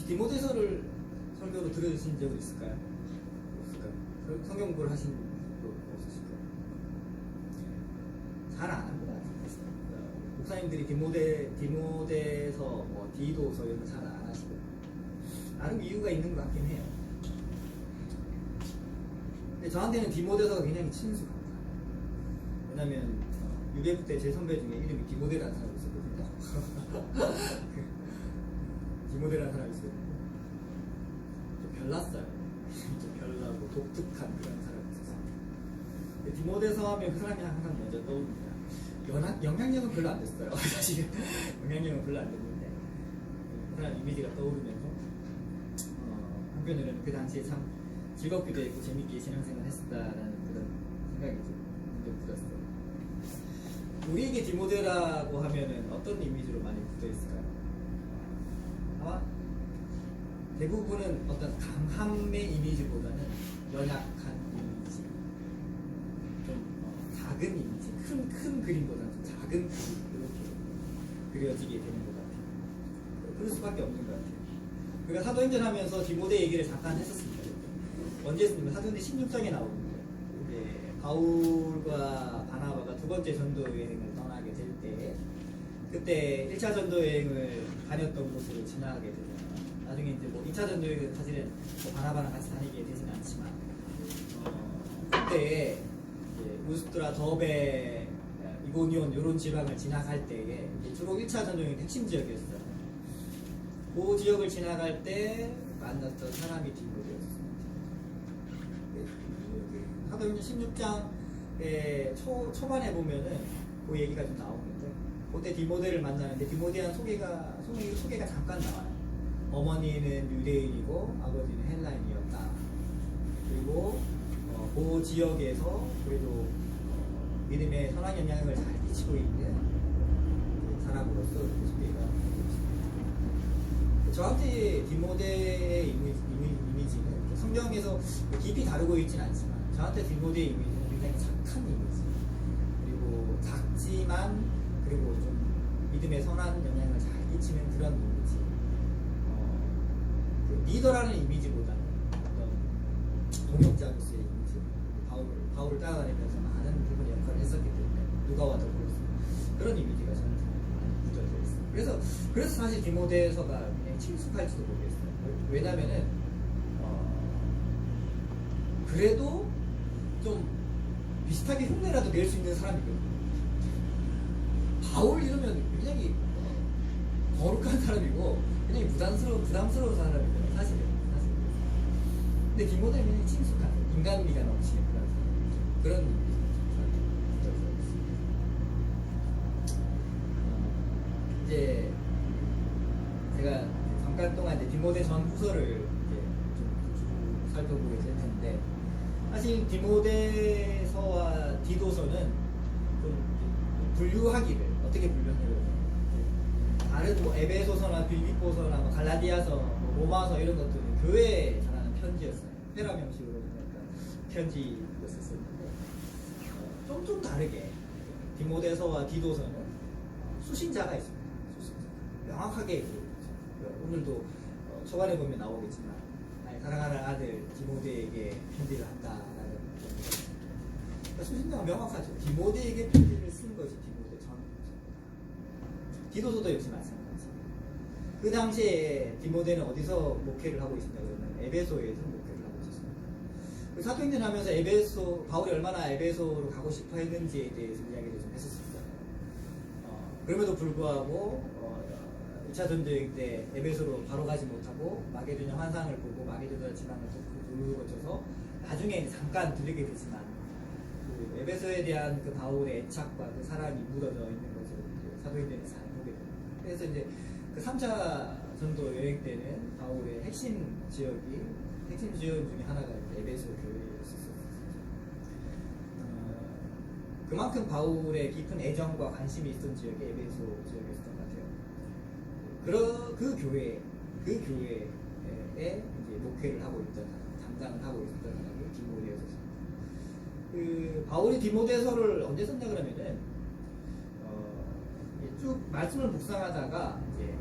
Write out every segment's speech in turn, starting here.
혹시 디모데서를 설교로 들으신 적은 있을까요? 없을까요? 성경 공부를 하신 적도 없으실까요? 잘 안 합니다. 목사님들이 디모데서 뭐 디도서 이런 거 잘 안 하시고 나름 이유가 있는 것 같긴 해요. 근데 저한테는 디모데서가 굉장히 친숙합니다. 왜냐면 UBF 때 제 선배 중에 이름이 디모데라는 사람이 있었거든요. 디모데라는 사람이 있었는데 좀 별났어요. 좀 별나고 독특한 그런 사람이 있었어요. 디모데서 하면 그 사람이 항상 먼저 떠오릅니다. 영향력은 별로 안 됐어요. 사실 영향력은 별로 안 됐는데 그 사람 이미지가 떠오르면서 한편으로는 그 당시에 참 즐겁기도 했고 재밌게 신앙생활 했었다라는 그런 생각이 좀 들었어요. 우리에게 디모데라고 하면은 어떤 이미지로 많이 붙어 있을까요? 아마 대부분은 어떤 강함의 이미지보다는 연약한 이미지, 좀 작은 이미지, 큰 그림보다는 좀 작은 그림 이렇게 그려지게 되는 것 같아요. 그럴 수밖에 없는 것 같아요. 우리가 사도행전 하면서 디모데 얘기를 잠깐 했었습니다. 언제 했습니까? 사도행전 16장에 나오는데 바울과 바나바가 두 번째 전도 여행을 떠나게 될 때 그때 1차 전도 여행을 다녔던 곳으로 지나가게 되잖아요. 나중에 이제 뭐 2차 전도 여행은 사실은 뭐 바나바랑 같이 다니게 되지는 않지만 그때 루스트라, 더베, 이고니온 이런 지방을 지나갈 때에 주로 1차 전도 여행 핵심 지역이었어요. 그 지역을 지나갈 때 만났던 사람이 디모데였습니다. 사도행전 16장의 초반에 보면은 그 얘기가 좀 나오는데 그때 디모데를 만나는데 디모데한 소개가 잠깐 나와요. 어머니는 유대인이고 아버지는 헬라인이었다. 그리고 그 지역에서 그래도 믿음의 선한 영향을 잘 끼치고 있는 사람으로서 소개가 되고 있습니다. 저한테 디모데의 이미지는 성경에서 깊이 다루고 있지는 않지만 저한테 디모데의 이미지는 굉장히 착한 이미지, 그리고 작지만 그리고 좀 믿음의 선한 영향을 잘 끼치는 그런 이미지. 그 리더라는 이미지보다는 어떤 동역자로서의 이미지, 바울을 따라다니면서 많은 부분 역할을 했었기 때문에 누가와 더불어서 그런 이미지가 저는 많이 붙어져 있어요. 그래서 사실 디모데서가 굉장히 친숙할지도 모르겠어요. 왜냐면은 그래도 좀 비슷하게 흉내라도 낼 수 있는 사람이거든요. 바울 이러면 굉장히 거룩한 사람이고 굉장히 부담스러운 사람이거든요. 사실은. 근데 디모데는 굉장히 친숙한 인간미가 넘치는 그런 사람. 그런 이미지. 이제 제가 잠깐 동안 이제 디모데 전 후서를 이제 좀 살펴보게 될 텐데 사실 디모데서와 디도서는 좀 분류하기를 어떻게 분류하냐면 다른 뭐 에베소서나 빌립보서나 뭐 갈라디아서, 뭐 로마서 이런 것들은 교회에 전하는 편지였어요. 페라 명식으로 그러니까 편지였었는데 좀 다르게 디모데서와 디도서는 수신자가 있습니다. 명확하게 오늘도 초반에 보면 나오겠지만 나의 사랑하는 아들 디모데에게 편지를 한다라는 그러니까 수신자가 명확하죠. 디모데에게 편지를 쓴 것이 디모데 전 디도서도 역시 마찬가지. 그 당시에 디모데는 어디서 목회를 하고 있었냐 그러면 에베소에서 목회를 하고 있었습니다. 그 사도행전 하면서 바울이 얼마나 에베소로 가고 싶어 했는지에 대해서 이야기를 좀 했었습니다. 그럼에도 불구하고 2차 전도여행 때 에베소로 바로 가지 못하고 마게도냐 환상을 보고 마게도냐 지방을 거쳐서 나중에 잠깐 들리게 되지만 그 에베소에 대한 그 바울의 애착과 그 사랑이 묻어져 있는 것을 사도행전에 잘 보게 됩니다. 그래서 이제 그 3차 전도 여행 때는 바울의 핵심 지역 중에 하나가 에베소 교회였었어요. 그만큼 바울의 깊은 애정과 관심이 있던 지역이 에베소 지역이었던 것 같아요. 그 교회에 이제 목회를 하고 있던 담당을 하고 있었던 사람이 디모데였습니다. 그 바울이 디모데서를 언제 썼냐 그러면은 쭉 말씀을 묵상하다가 이제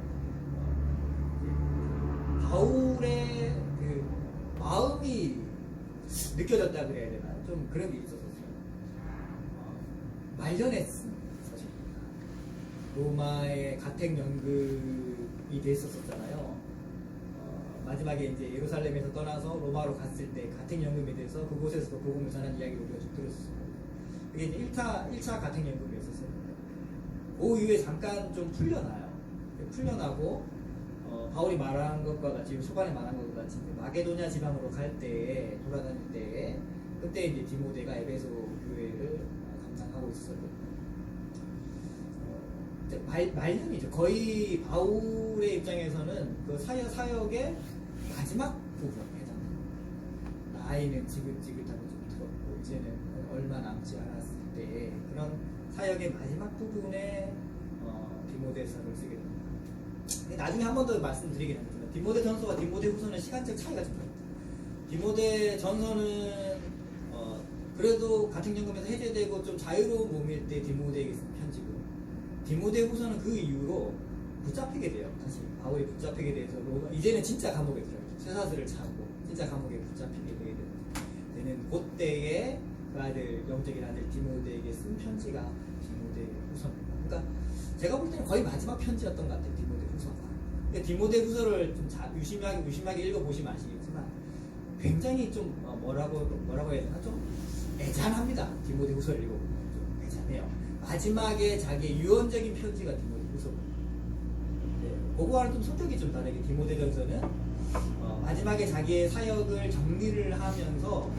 바울의 그 마음이 느껴졌다 그래야 되나? 좀 그런 게 있었어요. 말년했습니다. 사실 로마의 가택 연금이 됐었잖아요. 마지막에 이제 예루살렘에서 떠나서 로마로 갔을 때 가택 연금에 대해서 그곳에서도 복음을 전한 이야기를 우리가 좀 들었어요. 그게 이제 1차 가택 연금이었었어요. 그 이후에 잠깐 좀 풀려나요. 풀려나고 바울이 말한 것과 같이 초반에 말한 것과 같이 마게도냐 지방으로 갈 때에 돌아다닐 때에 그때 이제 디모데가 에베소 교회를 감당하고 있었어요. 말년이죠. 거의 바울의 입장에서는 그 사역의 마지막 부분에 해당합니다. 나이는 지긋지긋하고 좀 들었고 이제는 얼마 남지 않았을 때 그런 사역의 마지막 부분에 디모데서를 쓰게 됩니다. 나중에 한 번 더 말씀드리긴 합니다. 디모데 전서와 디모데 후서는 시간적 차이가 좀 납니다. 디모데 전서는 그래도 가택 연금에서 해제되고 좀 자유로운 몸일 때 디모데에게 쓴 편지고, 디모데 후서는 그 이후로 붙잡히게 돼요. 다시 바울이 붙잡히게 돼서 이제는 진짜 감옥에 들어요. 쇠사슬을 차고 진짜 감옥에 붙잡히게 되는 그때에 그 아들, 영적인 아들 디모데에게 쓴 편지가 디모데 후서입니다. 그러니까 제가 볼 때는 거의 마지막 편지였던 것 같아요. 디모데 후서가. 근데 디모데 후서를 좀 유심하게 읽어보시면 아시겠지만 굉장히 좀 뭐라고 해야 되나, 좀 애잔합니다. 디모데 후서를 읽어보면 좀 애잔해요. 마지막에 자기의 유언적인 편지가 디모데 후서입니다. 네, 그거와는 좀 성격이 좀 다르게 디모데전서는 마지막에 자기의 사역을 정리를 하면서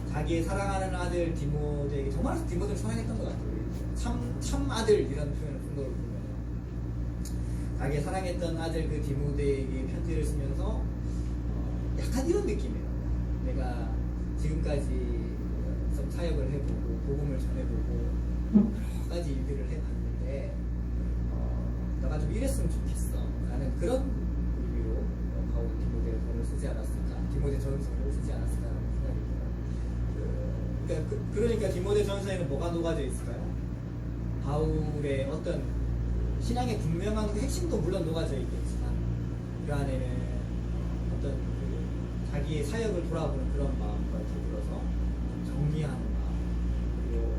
자기의 사랑하는 아들 디모데에게, 정말 디모데를 사랑했던 것 같아요. 참 아들이라는 표현을 쓴 걸 보면 자기의 사랑했던 아들 그 디모데에게 편지를 쓰면서 약간 이런 느낌이에요. 내가 지금까지 사역을 해보고 복음을 전해보고 여러 가지 일들을 해봤는데 너가 좀 이랬으면 좋겠어 라는 그런 의미로 바울 디모데전을 쓰지 않았을까, 디모데전서를 쓰지 않았을까라는 생각이 들어요. 그러니까 디모데전서에는 뭐가 녹아져 있을까요? 바울의 어떤 신앙의 분명한 핵심도 물론 녹아져 있겠지만 그 안에는 어떤 자기의 사역을 돌아보는 그런 마음과 더불어서 정리하는 마음, 그리고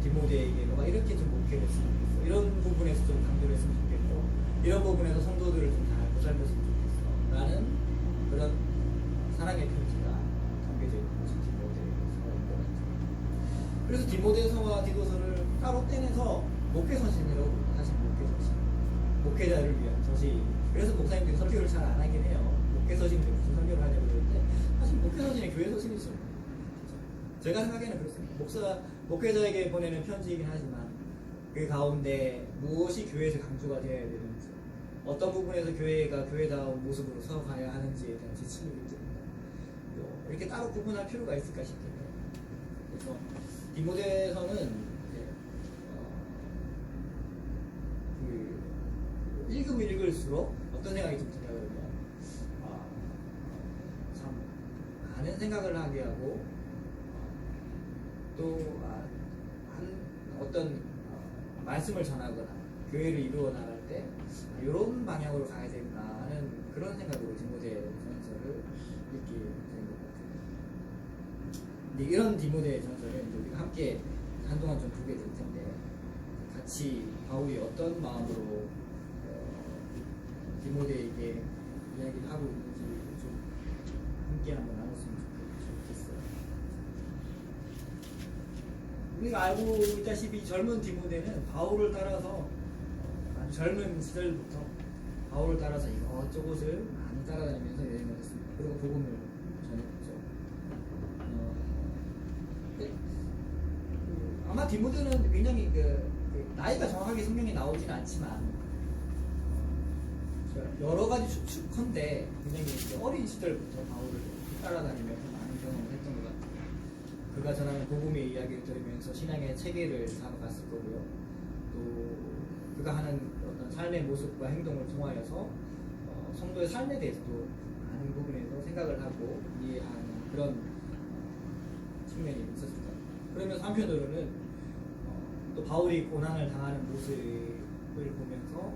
디모데에게 너가 이렇게 좀 목회를 했으면 좋겠어, 이런 부분에서 좀 강조를 했으면 좋겠고, 이런 부분에서 성도들을 좀 잘 보살폈으면 좋겠어 라는 그런 사랑의 편지가 담겨져 있는 것이 디모데서인 것 같아요. 그래서 디모데서와 디도서를 따로 떼내서 목회서신이라고 부릅니다. 사실 목회서신, 목회자를 위한 서신. 그래서 목사님들이 설교를 잘 안 하긴 해요. 목회서신인데 무슨 설교를 하냐고 그러는데 사실 목회서신이 교회 서신이죠. 제가 생각에는 그렇습니다. 목회자에게 보내는 편지이긴 하지만 그 가운데 무엇이 교회에서 강조가 되어야 되는지, 어떤 부분에서 교회가 교회다운 모습으로 서가야 하는지에 대한 지침이기 때문에 이렇게 따로 구분할 필요가 있을까 싶겠네요. 그래서 디모데서는 읽으면 읽을수록 어떤 생각이 좀 드냐 그러면 참 많은 생각을 하게 하고 또 어떤 말씀을 전하거나 교회를 이루어 나갈 때 이런 방향으로 가야 되구나 하는 그런 생각으로 디모데전서를 읽게 된 것 같아요. 근데 이런 디모데전서를 우리가 함께 한동안 좀 보게 될 텐데, 같이 바울이 어떤 마음으로 디모데에게 이야기를 하고 있는지 좀 함께 한번 나눴으면 좋겠어요. 우리가 알고 있다시피 젊은 디모데는 바울을 따라서 아주 젊은 시절부터 바울을 따라서 이것저것을 많이 따라다니면서 여행을 했습니다. 그리고 복음을 전했죠. 아마 디모데는 굉장히 나이가 정확하게 성경에 나오진 않지만 여러 가지 추측컨대 굉장히 어린 시절부터 바울을 따라다니면서 많은 경험을 했던 것 같아요. 그가 전하는 복음의 이야기를 들으면서 신앙의 체계를 잡아갔을 거고요. 또 그가 하는 어떤 삶의 모습과 행동을 통하여서 성도의 삶에 대해서도 많은 부분에서 생각을 하고 이해하는 그런 측면이 있었을 것 같아요. 그러면서 한편으로는 또 바울이 고난을 당하는 모습을 보면서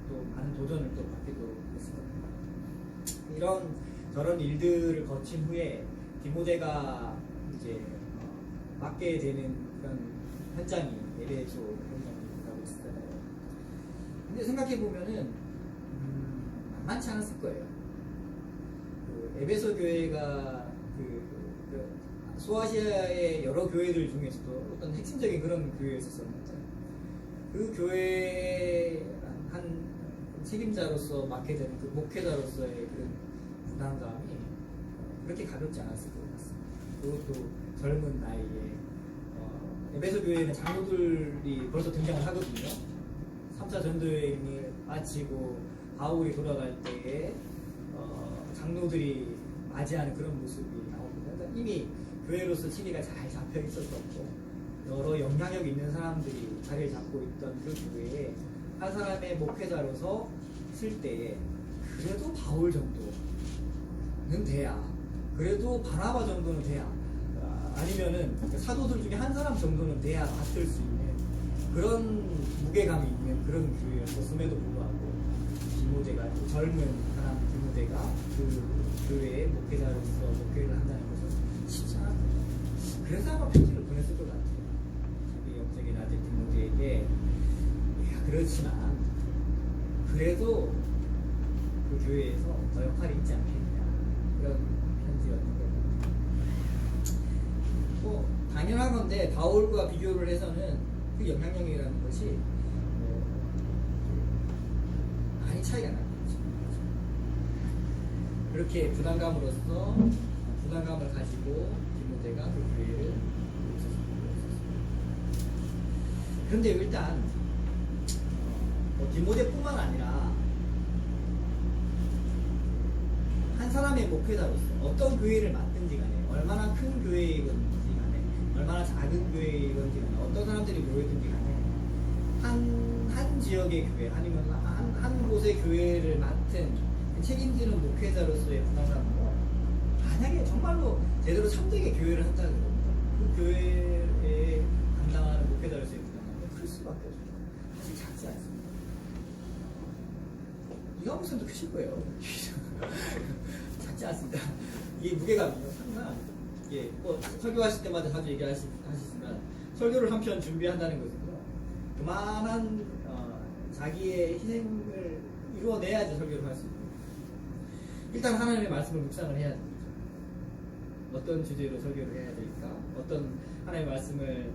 또 많은 도전을 또 받기도 했습니다. 이런 저런 일들을 거친 후에 디모데가 이제 맡게 되는 그런 현장이 에베소 현장이라고 했잖아요. 근데 생각해 보면은 만만치 않았을 거예요. 그 에베소 교회가 그 소아시아의 여러 교회들 중에서도 어떤 핵심적인 그런 교회였었는데 그 교회의 한 책임자로서 맡게 되는 그 목회자로서의 그런 부담감이 그렇게 가볍지 않았을 것 같습니다. 그것도 젊은 나이에 에베소 교회에는 장로들이 벌써 등장을 하거든요. 3차 전도여행을 마치고 바울이 돌아갈 때에 장로들이 맞이하는 그런 모습이 나옵니다. 그러니까 이미 교회로서 치리가 잘 잡혀 있었었고 여러 영향력 있는 사람들이 자리를 잡고 있던 그 교회에 한 사람의 목회자로서 쓸 때에 그래도 바울 정도는 돼야, 그래도 바나바 정도는 돼야, 아니면은 사도들 중에 한 사람 정도는 돼야 맡을 수 있는 그런 무게감이 있는 그런 교회였음에도 불구하고 디모데가, 젊은 사람 디모데가 그 교회의 목회자로서 목회를 한다는 것은 쉽지 않았거든요. 그래서 아마 편지를 보냈을 것 같아요. 자기 영적인 아들 디모데에게. 그렇지만 그래도 그 교회에서 너 역할이 있지 않겠냐, 그런 편지였던 거예요. 뭐 당연한 건데 바울과 비교를 해서는 그 영향력이라는 것이 많이 차이가 나죠. 그렇게 부담감으로써 부담감을 가지고 디모데가 그 교회를 있었습니다. 그런데 일단 디모데뿐만 아니라 한 사람의 목회자로서 어떤 교회를 맡든지 간에, 얼마나 큰 교회이든지 간에, 얼마나 작은 교회이든지 간에, 어떤 사람들이 모이든지 간에 한 지역의 교회 아니면 한 곳의 교회를 맡은 책임지는 목회자로서의 부담감은 만약에 정말로 제대로 참되게 교회를 한다는 겁니다. 그 교회에 감당하는 목회자로서의 부담감은 클 수밖에 없어요. 사실 작지 않습니다. 이가 목사님도 크실 거예요. 작지 않습니다. 이게 무게감이요. 상당합니다. 이게 뭐 설교하실 때마다 자주 얘기하시지만 설교를 한편 준비한다는 것은요, 그만한 자기의 희생을 이루어내야지 설교를 할 수 있는. 일단 하나님의 말씀을 묵상을 해야 됩니다. 어떤 주제로 설교를 해야 될까? 어떤 하나님의 말씀을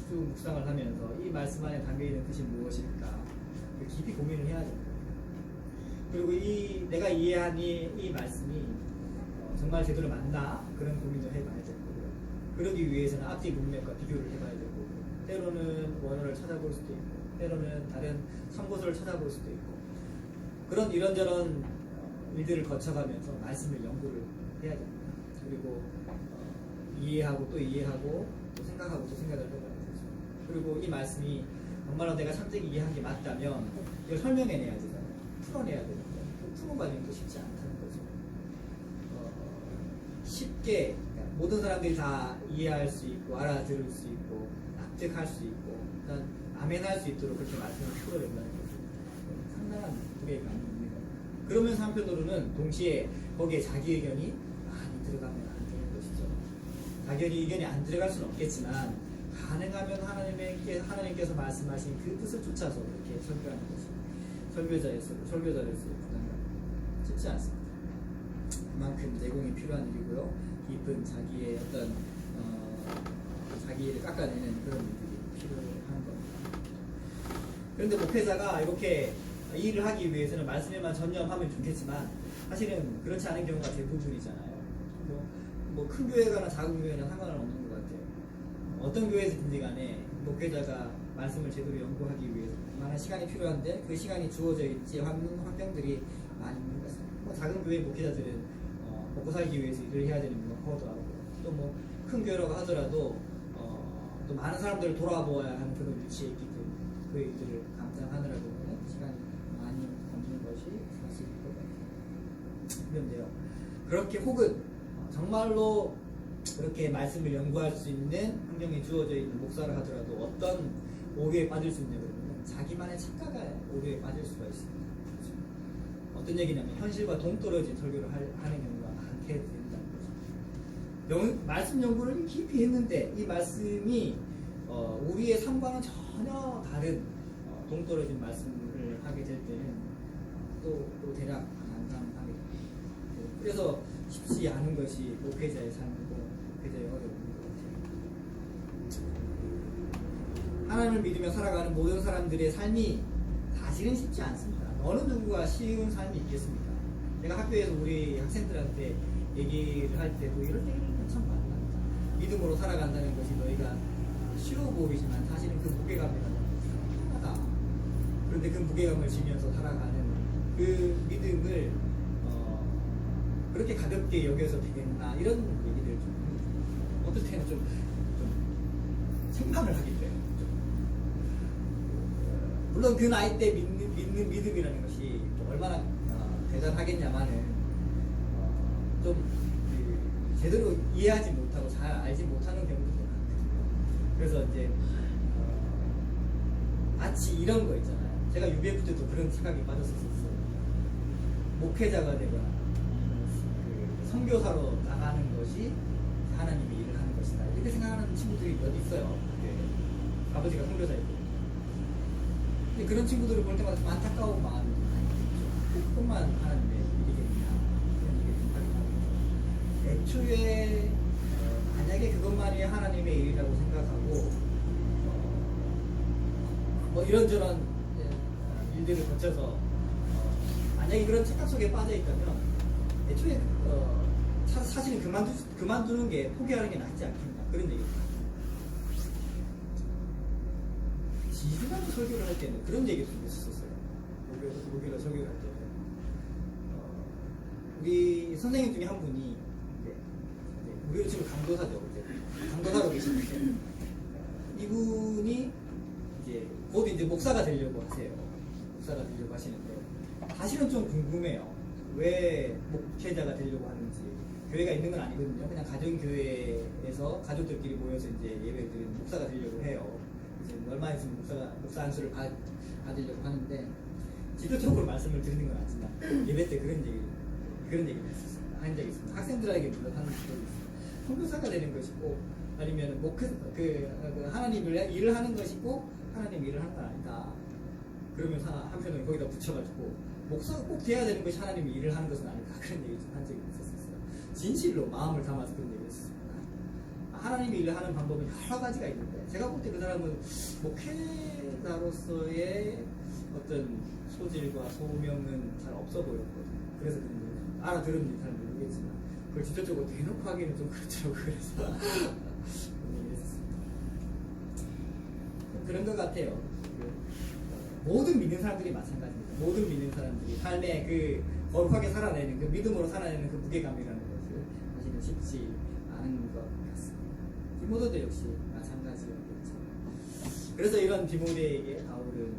쭉 묵상을 하면서 이 말씀 안에 담겨있는 뜻이 무엇일까? 깊이 고민을 해야 됩니다. 그리고 내가 이해한 이 말씀이 정말 제대로 맞나? 그런 고민을 해봐야 되고요. 그러기 위해서는 앞뒤 문맥과 비교를 해봐야 되고, 때로는 원어를 찾아볼 수도 있고, 때로는 다른 참고서를 찾아볼 수도 있고, 그런 이런저런 일들을 거쳐가면서 말씀을 연구를 해야 됩니다. 그리고 이해하고 또 이해하고 또 생각하고 또 생각을 해봐야 되죠. 그리고 이 말씀이 정말로 내가 참되게 이해한 게 맞다면 이걸 설명해내야 되잖아요. 풀어내야 되는데 그 푸는 과정이 또 쉽지 않다는 거죠. 쉽게 모든 사람들이 다 이해할 수 있고 알아들을 수 있고 납득할 수 있고 일단 아멘할 수 있도록 그렇게 말씀을 풀어낸다는 거죠. 상당한 무게감이 있는 겁니다. 그러면서 한편으로는 동시에 거기에 자기 의견이 많이 들어가면 안 되는 것이죠. 자기 의견이 안 들어갈 수는 없겠지만 가능하면 하나님께서 말씀하신 그 뜻을 쫓아서 이렇게 설교하는 것이 설교자로서의 부담감 쉽지 않습니다. 그만큼 내공이 필요한 일이고요. 깊은 자기의 어떤 자기를 깎아내는 그런 일들이 필요한 겁니다. 그런데 목회자가 이렇게 일을 하기 위해서는 말씀에만 전념하면 좋겠지만 사실은 그렇지 않은 경우가 대부분이잖아요. 뭐 큰 교회가나 작은 교회나 상관은 없는 것 같아요. 어떤 교회에서든지 간에 목회자가 말씀을 제대로 연구하기 위해서 많은 시간이 필요한데 그 시간이 주어져 있지 환경들이 많이 있는 것 같습니다. 뭐 작은 교회 목회자들은 먹고 살기 위해서 일을 해야 되는 노하우도 하고 또 뭐 큰 교회라고 하더라도 또 많은 사람들을 돌아보아야 하는 그런 위치에 있기 때문에 그 일들을 감당하느라고 시간이 많이 걸리는 것이 사실일 것 같아요. 그런데요, 그렇게 혹은 정말로 그렇게 말씀을 연구할 수 있는 환경에 주어져 있는 목사를 하더라도 어떤 오류에 빠질 수 있냐면 자기만의 착각에 오류에 빠질 수가 있습니다. 그렇죠? 어떤 얘기냐면 현실과 동떨어진 설교를 하는 경우가 많게 된다는 거죠. 말씀 연구를 깊이 했는데 이 말씀이 우리의 삶과는 전혀 다른 동떨어진 말씀을 하게 될 때는 또 대략 난감하게 됩니다. 그래서 쉽지 않은 것이 목회자의 삶이고 목회자의 어려움인 것 같아요. 하나님을 믿으며 살아가는 모든 사람들의 삶이 사실은 쉽지 않습니다. 어느 누구가 쉬운 삶이 있겠습니까? 제가 학교에서 우리 학생들한테 얘기를 할 때도 이런 얘기를 참 많이 합니다. 믿음으로 살아간다는 것이 너희가 쉬워 보이지만 사실은 그 무게감이라는 것이 하나다. 그런데 그 무게감을 지면서 살아가는 그 믿음을 그렇게 가볍게 여겨서 되겠나 이런 얘기를 좀 어떨 때는 좀 생각을 하게 돼요. 물론 그 나이 때 믿는 믿음이라는 것이 얼마나 대단하겠냐마는 좀 제대로 이해하지 못하고 잘 알지 못하는 경우도 많거든요. 그래서 이제 마치 이런 거 있잖아요. 제가 UBF 때도 그런 생각이 빠졌었어요. 목회자가 되거나 선교사로 나가는 것이 하나님의 일을 하는 것이다. 이렇게 생각하는 친구들이 몇 있어요. 아버지가 선교사이고. 근데 그런 친구들을 볼 때마다 좀 안타까운 마음이 많이 들죠. 그것만 하나님의 일이겠냐 그런 얘기를 생각이 나죠. 애초에 만약에 그것만이 하나님의 일이라고 생각하고 뭐 이런저런 일들을 거쳐서 만약에 그런 착각 속에 빠져 있다면 애초에 사실은 그만두는 게 포기하는 게 낫지 않겠나 그런 얘기입니다. 지지난주 설교를 할 때는 그런 얘기를 좀 했었어요. 목요일 설교를 할 때는 우리 선생님 중에 한 분이 우리 지금 강도사죠. 강도사로 계시는데 이분이 곧 이제 목사가 되려고 하세요. 목사가 되려고 하시는데 사실은 좀 궁금해요. 왜 목회자가 되려고 하는지. 교회가 있는 건 아니거든요. 그냥 가정교회에서 가족들끼리 모여서 이제 예배를 드리는 목사가 되려고 해요. 그래서 얼마 있으면 목사 안수를 받으려고 하는데 지도적으로 말씀을 드리는 건 아니지만 예배 때 그런 얘기를 했었습니다. 한 적이 있습니다. 학생들에게 물론 하는 적이 있습니다. 선교사가 되는 것이고 아니면 하나님을 일을 하는 것이고 하나님 일을 하는 건 아니다. 그러면서 한편으로 거기다 붙여가지고 목사가 꼭 돼야 되는 것이 하나님이 일을 하는 것은 아니다. 그런 얘기 좀 한 적이 있었어요. 진실로 마음을 담아서 그런 얘기를 했습니다. 하나님이 일을 하는 방법은 여러 가지가 있는데 제가 볼 때 그 사람은 목회자로서의 어떤 소질과 소명은 잘 없어 보였거든요. 그래서 그런 얘기 알아들었는지 잘 모르겠지만 그걸 직접적으로 대놓고 하기는 좀 그렇더라고요. 그래서 그런 얘기를 했었습니다. 그런 것 같아요. 모든 믿는 사람들이 마찬가지입니다. 모든 믿는 사람들이 삶에 그 거룩하게 살아내는 그 믿음으로 살아내는 그 무게감이라는 것을 사실은 쉽지 않은 것 같습니다. 디모데도 역시 마찬가지였겠죠. 그래서 이런 디모데에게 바울은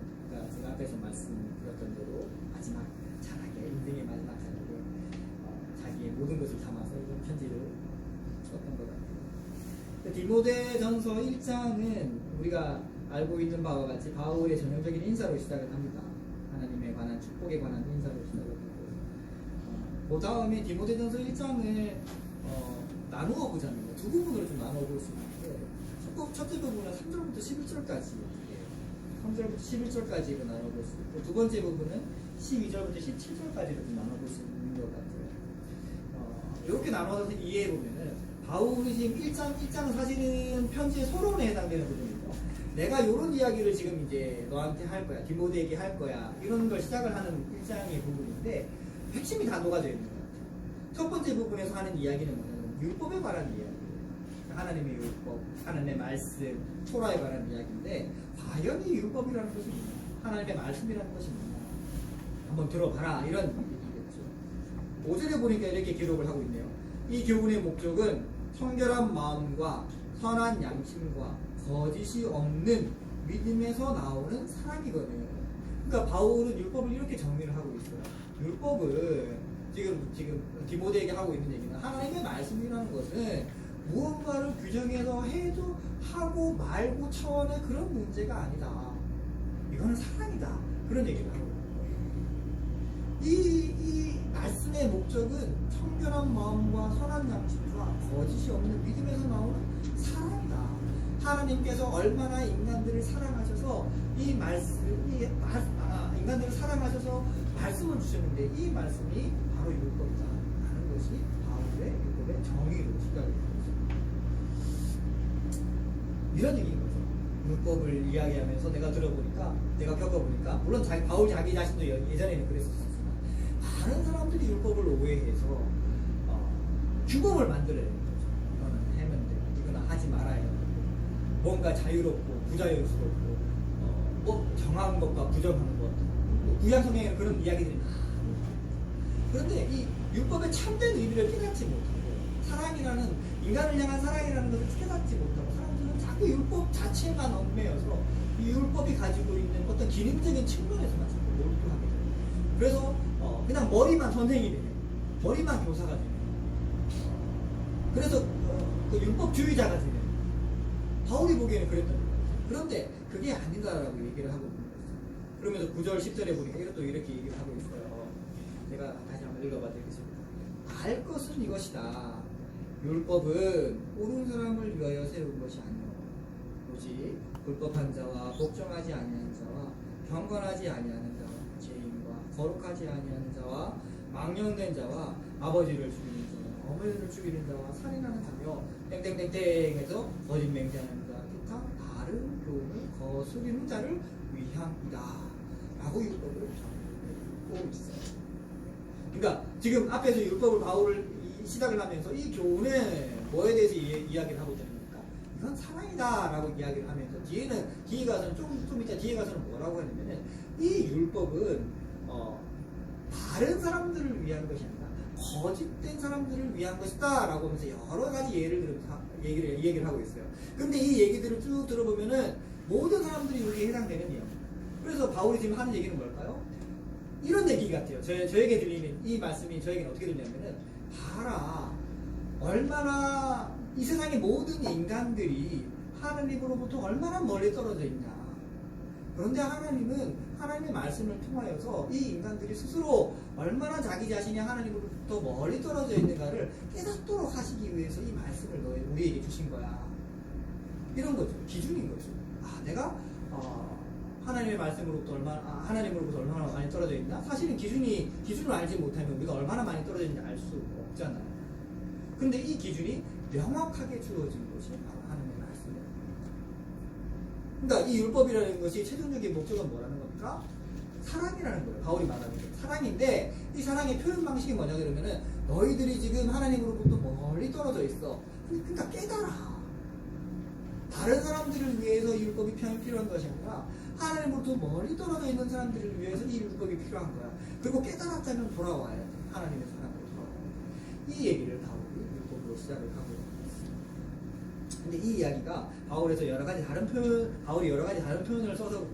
제가 앞에서 말씀드렸던 대로 마지막 찬하게 인생의 마지막 찬하게 자기의 모든 것을 담아서 이런 편지를 썼던 것 같아요. 디모데전서 1장은 우리가 알고 있는 바와 같이 바울의 전형적인 인사로 시작을 합니다. 하나님에 관한 축복에 관한 인사로 시작을 하고 그 다음에 디모데전서 1장을 나누어 보자면 두 부분으로 좀 나누어 볼 수 있는데 첫째 부분은 3절부터 11절까지 3절부터 11절까지로 나눠 볼 수 있고 두 번째 부분은 12절부터 17절까지로 좀 나눠 볼 수 있는 것 같아요. 이렇게 나눠서 이해해 보면은 바울이 지금 1장은 사실은 편지의 서론에 해당되는 부분이죠. 내가 이런 이야기를 지금 이제 너한테 할 거야, 디모데에게 할 거야, 이런 걸 시작을 하는 1장의 부분인데 핵심이 다 녹아져 있는 것 같아요. 첫 번째 부분에서 하는 이야기는 뭐냐면 율법에 관한 이야기예요. 하나님의 율법, 하나님의 말씀, 토라에 관한 이야기인데 과연 이 율법이라는 것이 뭐냐, 하나님의 말씀이라는 것이 뭐냐 한번 들어봐라 이런 얘기겠죠. 5절에 보니까 이렇게 기록을 하고 있네요. 이 교훈의 목적은 청결한 마음과 선한 양심과 거짓이 없는 믿음에서 나오는 사랑이거든요. 그러니까 바울은 율법을 이렇게 정리를 하고 있어요. 율법은 지금 디모데에게 하고 있는 얘기는 하나님의 말씀이라는 것은 무언가를 규정해서 해도 하고 말고 차원의 그런 문제가 아니다. 이거는 사랑이다. 그런 얘기를 하고 있는 거예요. 이 말씀의 목적은 청결한 마음과 선한 양심과 거짓이 없는 믿음에서 나오는 사랑이다. 하나님께서 얼마나 인간들을 사랑하셔서 인간들을 사랑하셔서 말씀을 주셨는데 이 말씀이 바로 율법이다 하는 것이 바울의 율법의 정의로 시작이 되었습니다. 이런 얘기인 거죠. 율법을 이야기하면서 내가 겪어보니까 물론 바울 자기 자신도 예전에는 그랬었지만 많은 사람들이 율법을 오해해서 규범을 만들어야 되는 거죠. 이거는 하면 되고 이거는 하지 말아야 되고 뭔가 자유롭고 부자유스럽고 뭐 정한 것과 부정한 것 구약 성경에는 그런 이야기들이 많아요. 그런데 이 율법의 참된 의미를 깨닫지 못하고 인간을 향한 사랑이라는 것을 깨닫지 못하고 사람들은 자꾸 율법 자체만 얽매여서 이 율법이 가지고 있는 어떤 기능적인 측면에서만 자꾸 몰두하게 돼요. 그래서 그냥 머리만 선생이 되는, 머리만 교사가 되는, 그래서 그 율법주의자가 되는. 바울이 보기에는 그랬던 거예요. 그런데 그게 아니다라고 얘기를 하고 있는 거죠. 그러면서 9절 10절에 보니까 이것도 이렇게 얘기를 하고 있어요. 제가 다시 한번 읽어봐 드리겠습니다. 알 것은 이것이다. 율법은 옳은 사람을 위하여 세운 것이 아니오. 오직 불법한 자와 복종하지 아니하는 자와 경건하지 아니하는 자와 죄인과 거룩하지 아니하는 자와 망령된 자와 아버지를 죽이는 자와 어머니를 죽이는 자와 살인하는 자며 땡땡땡땡에서 거짓 맹세하는 자 기타 다른 교훈을 거스리는 자를 위함이다 라고 율법을 잡고 있어요. 그러니까 지금 앞에서 율법을 바울을 시작을 하면서 이 교훈에 뭐에 대해서 이야기를 하고 있는 겁니까? 이건 사랑이다 라고 이야기를 하면서 뒤에 가서는 좀 이따 뒤에 가서는 뭐라고 하냐면은 이 율법은 다른 사람들을 위한 것이 아니라 거짓된 사람들을 위한 것이다 라고 하면서 여러 가지 예를 들어서 얘기를 하고 있어요. 근데 이 얘기들을 쭉 들어보면은 모든 사람들이 여기에 해당되는 이야기. 그래서 바울이 지금 하는 얘기는 뭘까요? 이런 얘기 같아요. 저에게 들리는 이 말씀이 저에게는 어떻게 들리냐면은 봐라, 얼마나 이 세상의 모든 인간들이 하나님으로부터 얼마나 멀리 떨어져 있냐. 그런데 하나님은 하나님의 말씀을 통하여서 이 인간들이 스스로 얼마나 자기 자신이 하나님으로부터 멀리 떨어져 있는가를 깨닫도록 하시기 위해서 이 말씀을 우리에게 주신 거야. 이런 거죠. 기준인 거죠. 내가 하나님의 말씀으로부터 하나님으로부터 얼마나 많이 떨어져 있나? 사실은 기준을 알지 못하면 우리가 얼마나 많이 떨어져 있는지 알 수 없잖아요. 근데 이 기준이 명확하게 주어진 것이 바로 하나님의 말씀이에요. 그러니까 이 율법이라는 것이 최종적인 목적은 뭐라는 겁니까? 사랑이라는 거예요. 바울이 말하는 게 사랑인데 이 사랑의 표현 방식이 뭐냐 그러면은 너희들이 지금 하나님으로부터 멀리 떨어져 있어. 그러니까 깨달아. 다른 사람들을 위해서 이 율법이 필요한 것이 아니라 하나님으로부터 멀리 떨어져 있는 사람들을 위해서 이 율법이 필요한 거야. 그리고 깨달았다면 돌아와야 돼. 하나님의 사랑으로 돌아와야 돼. 이 얘기를 바울이 율법으로 시작을 하고 있습니다. 근데 이 이야기가 바울이 여러 가지 다른 표현을 써서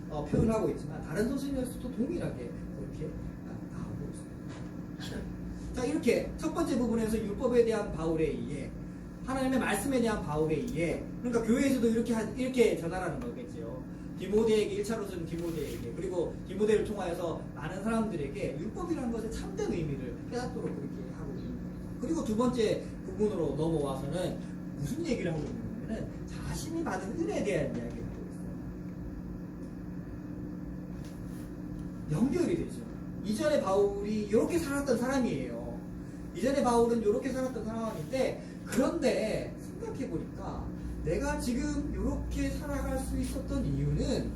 표현하고 있지만 다른 서신에서도 동일하게 그렇게 나오고 있습니다. 자, 이렇게 첫 번째 부분에서 율법에 대한 바울의 이해, 하나님의 말씀에 대한 바울의 이해, 그러니까 교회에서도 이렇게 전하라는 거겠죠. 디모데에게 1차로서는 디모데에게, 그리고 디모데를 통하여서 많은 사람들에게 율법이라는 것의 참된 의미를 깨닫도록 그렇게 하고 있는 거예요. 그리고 두 번째 부분으로 넘어와서는 무슨 얘기를 하고 있냐면 자신이 받은 은혜에 대한 이야기를 하고 있어요. 연결이 되죠. 이전에 바울이 이렇게 살았던 사람이에요. 이전에 바울은 이렇게 살았던 사람인데, 그런데 생각해보니까 내가 지금 이렇게 살아갈 수 있었던 이유는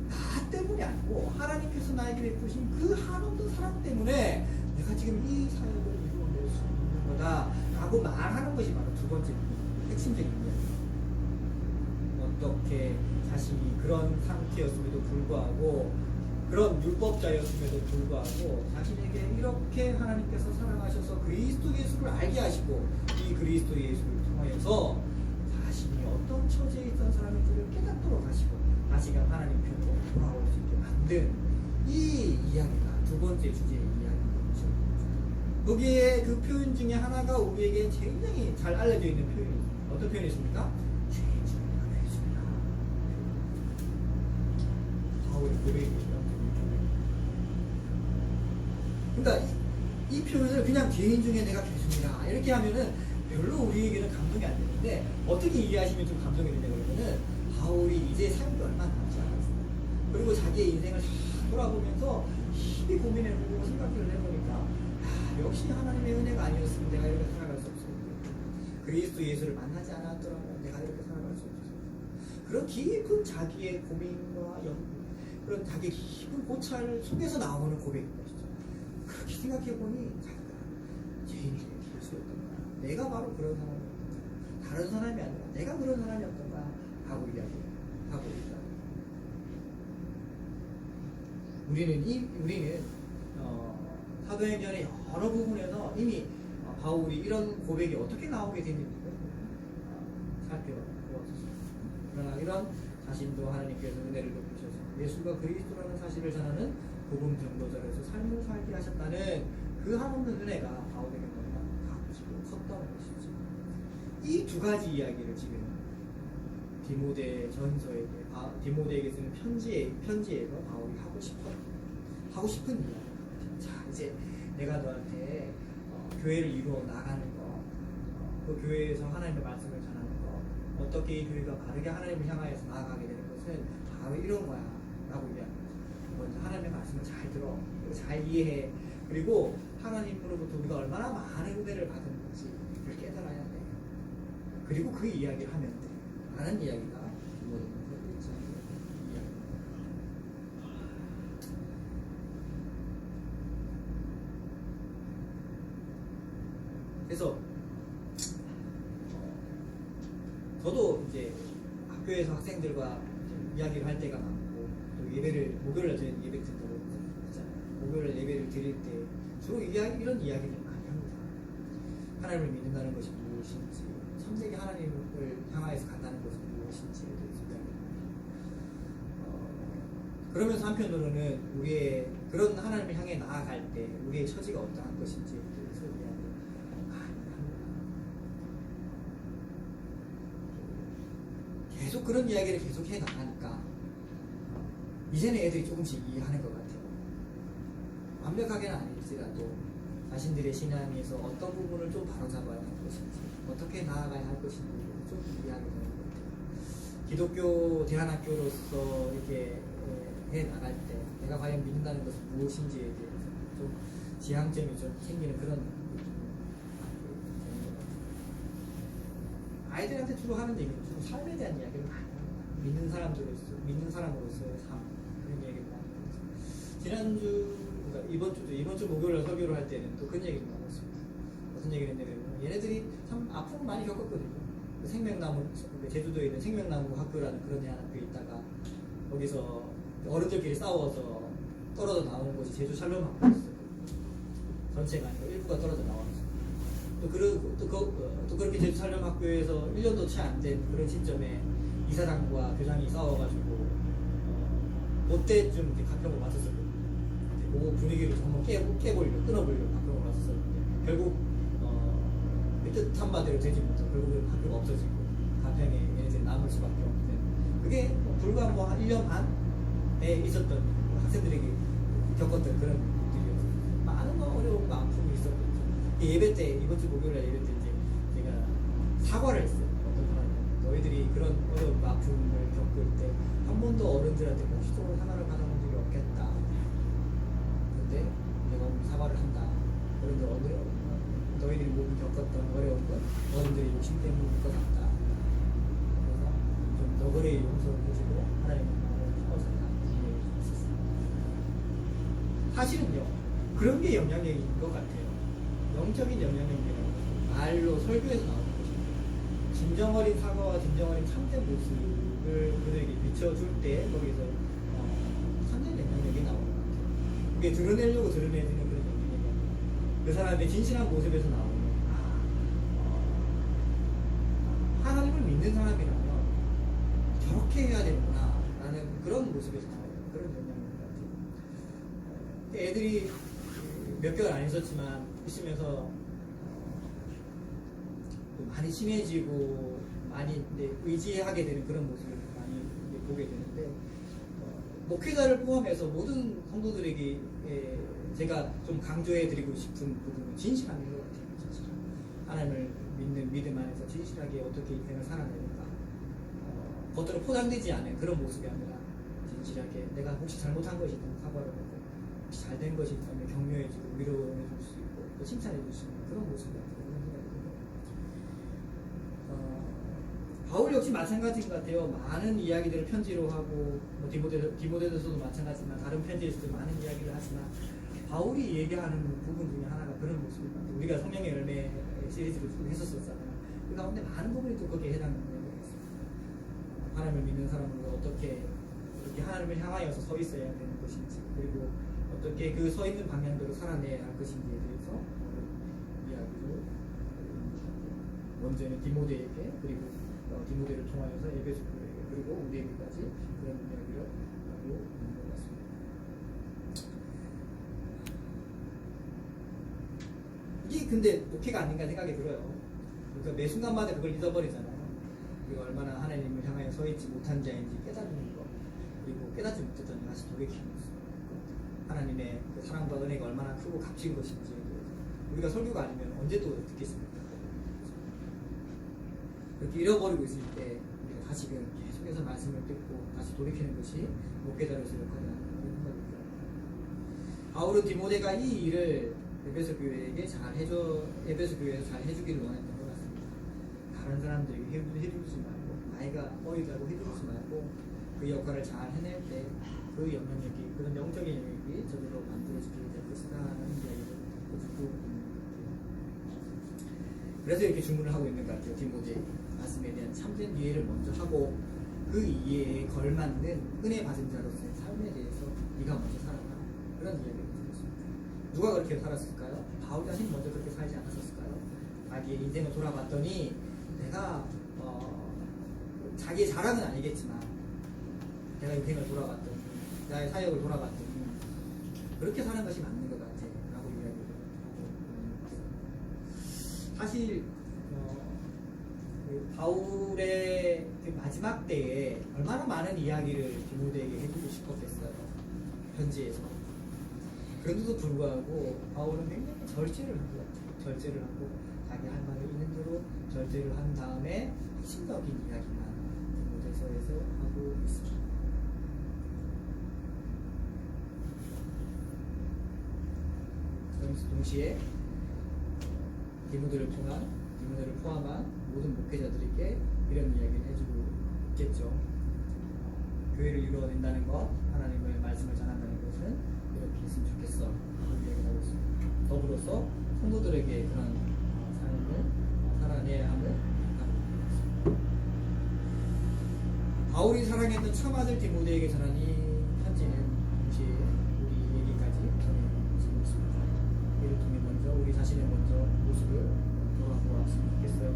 나 때문이 아니고 하나님께서 나에게 베푸신 그 한없는 사랑 때문에 내가 지금 이 사역을 이루어낼 수 있는 거다 라고 말하는 것이 바로 두 번째 핵심적인 이야기예요. 어떻게 자신이 그런 상태였음에도 불구하고, 그런 율법자였음에도 불구하고 자신에게 이렇게 하나님께서 사랑하셔서 그리스도 예수를 알게 하시고 이 그리스도 예수를 통하여서 자신이 어떤 처지에 있던 사람인지를 깨닫도록 하시고 다시금 하나님 편으로 돌아올 수 있게 만든 이 이야기가 두 번째 주제의 이야기인 거죠. 거기에 그 표현 중에 하나가 우리에게 굉장히 잘 알려져 있는 표현입니다. 어떤 표현이십니까? 죄인이라 되겠습니다. 바울이 고백했던 그러니까 이 표현을 그냥 죄인 중에 내가 괴수니라 이렇게 하면은 별로 우리에게는 감동이 안 되는데, 어떻게 이해하시면 좀 감동이 되냐 그러면은, 바울이 이제 삶이 얼마 남지 않았어요. 그리고 자기의 인생을 다 돌아보면서 깊이 고민해보고 생각을 해보니까, 역시 하나님의 은혜가 아니었으면 내가 이렇게 살아갈 수 없었고, 그리스도 예수를 만나지 않았더라면 내가 이렇게 살아갈 수 없었고, 그런 깊은 자기의 고민과 그런 자기의 깊은 고찰 속에서 나오는 고백인 것이죠. 그렇게 생각해보니 자기가 죄인이 될 수 없던 거야. 내가 바로 그런 사람이었던 거야. 다른 사람이 아니라 내가 그런 사람이었던 거야 하고 이야기하고 있다. 우리는 사도행전의 여러 부분에서 이미 바울이 이런 고백이 어떻게 나오게 됐는지 살펴보았습니다. 그러나 이런 자신도 하나님께서 은혜를 베푸셔서 예수가 그리스도라는 사실을 전하는 복음 전도자로서 삶을 살게 하셨다는 그 한없는 은혜가 바울에게 너무나 값지고 컸다는 것이죠. 이 두 가지 이야기를 지금 디모데 전서에게, 디모데에게 쓰는 편지에서 바울이 하고 싶은 이야기. 자, 이제 내가 너한테 교회를 이루어 나가는 거, 그 교회에서 하나님의 말씀을 전하는 거, 어떻게 이 교회가 바르게 하나님을 향하여서 나아가게 되는 것은 바로 이런 거야 라고 이야기합니다. 먼저 하나님의 말씀을 잘 들어, 그리고 잘 이해해, 그리고 하나님으로부터 우리가 얼마나 많은 은혜를 받은 건지를 깨달아야 돼. 그리고 그 이야기를 하면 돼 라는 이야기가 디모데전서 1장의 이야기입니다. 그래서 저도 이제 학교에서 학생들과 이야기를 할 때가 많고, 또 예배를 목요일날 저희는 예배 드린다고 했잖아요. 목요일날 예배를 드릴 때 주로 이런 이야기를 많이 합니다. 하나님을 믿는다는 것이 무엇인지, 참되게 하나님을 향하여서 간다는 것이 무엇인지에 대해서 이야기합니다. 그러면서 한편으로는 우리의 그런 하나님을 향해 나아갈 때 우리의 처지가 어떠한 것인지에 대해서 이야기를 많이 합니다. 계속 그런 이야기를 계속 해 나가니까 이제는 애들이 조금씩 이해하는 것 같아요. 완벽하게는 아닐지라도 자신들의 신앙에서 어떤 부분을 좀 바로잡아야 할 것인지, 어떻게 나아가야 할 것인지 좀 이해하게 되는 것 같아요. 기독교 대안학교로서 이렇게 해 나갈 때 내가 과연 믿는다는 것이 무엇인지에 대해서 좀 지향점이 좀 생기는 그런 느낌이 되는 것 같아요. 아이들한테 주로 하는 얘기는 주로 삶에 대한 이야기를 많이 합니다. 믿는 사람으로서의 삶, 그런 얘기를 많이 합니다. 지난주, 그러니까 이번 주 목요일 설교를 할 때는 또 그런 얘기를 나눴습니다. 무슨 얘기를 했냐면, 얘네들이 참 아픔을 많이 겪었거든요. 생명나무, 제주도에 있는 생명나무 학교라는 그런 대안학교에 있다가 거기서 어른들끼리 싸워서 떨어져 나오는 곳이 제주 샬롬 학교였어요. 전체가 아니고 일부가 떨어져 나왔어요. 또 그렇게 제주 샬롬 학교에서 1년도 채 안 된 그런 시점에 이사장과 교장이 싸워가지고 그때쯤 가평을 왔었거든요. 그 분위기를 한번 깨보려고, 끊어보려고 가평을 왔었었는데, 결국 뜻한 바대로 되지 못하고 결국은 학교가 없어지고 가평에 얘네들이 남을 수밖에 없는, 그게 불과 한 1년 반에 있었던 학생들에게 겪었던 그런 일들이었어요. 많은 어려움과 아픔이 있었거든요. 예배 때, 이번 주 목요일날 예배 때 이제 제가 사과를 했어요. 어떤 사람이 너희들이 그런 어려움과 아픔을 겪을 때 한 번도 어른들한테 공식적으로 사과를 받아본 적이 없겠다. 근데 내가 오늘 사과를 한다. 어른들 너희들이 모두 겪었던 어려움은 어른들의 욕심 때문일 것 같다. 그래서 좀 너그레이 용서를 해주고 하나님의 마음을 품어서다. 사실은요, 그런 게 영향력인 것 같아요. 영적인 영향력이라는 것은 말로 설교에서 나오는 것입니다. 진정어린 사과와 진정어린 참된 모습을 그들에게 비춰줄 때 거기서 참된 영향력이 나오는 것 같아요. 그게 드러내려고 드러내지는 그런 영향력이 아니라 그 사람의 진실한 모습에서 나오는, 하나님을 믿는 사람이라면 저렇게 해야 되는구나 라는 그런 모습에서 나오는 그런 영향인 것 같아요. 애들이 몇 개월 안 있으면서 많이 친해지고 많이 의지하게 되는 그런 모습을 많이 보게 되는데, 목회자를 포함해서 모든 성도들에게 제가 좀 강조해드리고 싶은 부분은 진실함인 것 같아요. 진실. 하나님을 믿는 믿음 안에서 진실하게 어떻게 인생을 살아내는가. 겉으로 포장되지 않은 그런 모습이 아니라 진실하게 내가 혹시 잘못한 것이 있다면 사과를 하고 혹시 잘된 것이 있다면 격려해주고 위로해줄 수 있고 또 칭찬해줄 수 있는 그런 모습이 같아요. 그런 생각이 들어요. 바울 역시 마찬가지인 것 같아요. 많은 이야기들을 편지로 하고 뭐 디모데서도 마찬가지지만 다른 편지에서도 많은 이야기를 하지만 바울이 얘기하는 부분 중에 하나가 그런 모습인 것 같아요. 우리가 성령의 열매 시리즈를 했었었잖아요. 그 가운데 많은 부분이 또 거기에 해당되는 내용이 있습니다. 하나님을 믿는 사람으로 어떻게 하나님을 향하여서 서 있어야 되는 것인지 그리고 어떻게 그 서 있는 방향대로 살아내야 할 것인지에 대해서 이야기를 먼저는 디모데에게 그리고 디모데를 통하여서 에베소 교회에게 그리고 우리에게까지 그런 이야기를 하고 있는 것 같습니다. 이게 근데 목회가 아닌가 생각이 들어요. 그러니까 매 순간마다 그걸 잊어버리잖아요. 우리가 얼마나 하나님을 향하여 서 있지 못한 자인지 깨닫는 것 그리고 깨닫지 못했던 다시 돌이키는 것 하나님의 그 사랑과 은혜가 얼마나 크고 값진 것인지 우리가 설교가 아니면 언제 또 듣겠습니까? 그렇게 잃어버리고 있을 때 우리가 다시금 계속해서 말씀을 듣고 다시 돌이키는 것이 목회자로서 역할을 하는 그런 생각이 들어요. 바울은 디모데가 이 일을 에베소 교회에서 잘 해주기를 원했던 것 같습니다. 다른 사람들에게 해주지 말고 나이가 어리다고 해주지 말고 그 역할을 잘 해낼 때 그 영향력이 그런 영적인 영향력이 저절로 만들어지게 될 것이다 하는 이야기를 듣고 있는 것 같아요. 그래서 이렇게 주문을 하고 있는 것 같아요. 디모데 말씀에 대한 참된 이해를 먼저 하고 그 이해에 걸맞는 은혜 받은 자로서의 삶에 대해서 네가 먼저 살아라 그런 이야기를 드렸습니다. 누가 그렇게 살았을까요? 바울 자신이 먼저 그렇게 살지 않았었을까요? 자기의 인생을 돌아봤더니 내가 자기의 자랑은 아니겠지만 내가 인생을 돌아봤더니 나의 사역을 돌아봤더니 그렇게 사는 것이 맞는 것 같아 라고 이야기를 하고 있습니다. 사실 바울의 그 마지막 때에 얼마나 많은 이야기를 디모데에게 해주고 싶었겠어요. 편지에서. 그런데도 불구하고 바울은 굉장히 절제를 한 것 같아요. 절제를 하고 자기 할 말을 있는 대로 절제를 한 다음에 핵심적인 이야기만 디모데서에서 하고 있습니다. 동시에 디모데를 포함한 모든 목회자들에게 이런 이야기를 해주고 있겠죠. 교회를 이루어낸다는 것, 하나님의 말씀을 전한다는 것은 이렇게 했으면 좋겠어 라고 이야기를 하고 있습니다. 더불어서 성도들에게 그런 삶을 살아내야 함을 하고 있습니다. 바울이 사랑했던 처아들 디모데에게 전한 이 편지는 동시에 우리에게까지 전해지고 있습니다. 이를 통해 먼저 우리 자신의 먼저 모습을 돌아보았으면 좋겠어요.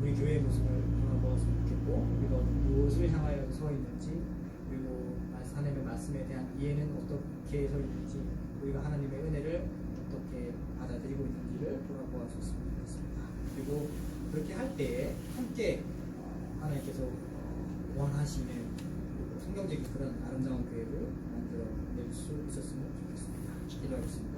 우리 교회의 모습을 돌아보았으면 좋겠고 우리가 무엇을 향하여 서 있는지 그리고 하나님의 말씀에 대한 이해는 어떻게 서 있는지 우리가 하나님의 은혜를 어떻게 받아들이고 있는지를 돌아보았으면 좋겠습니다. 그리고 그렇게 할 때에 함께 하나님께서 원하시는 성경적인 그런 아름다운 교회를 만들어낼 수 있었으면 좋겠습니다. 기도하겠습니다.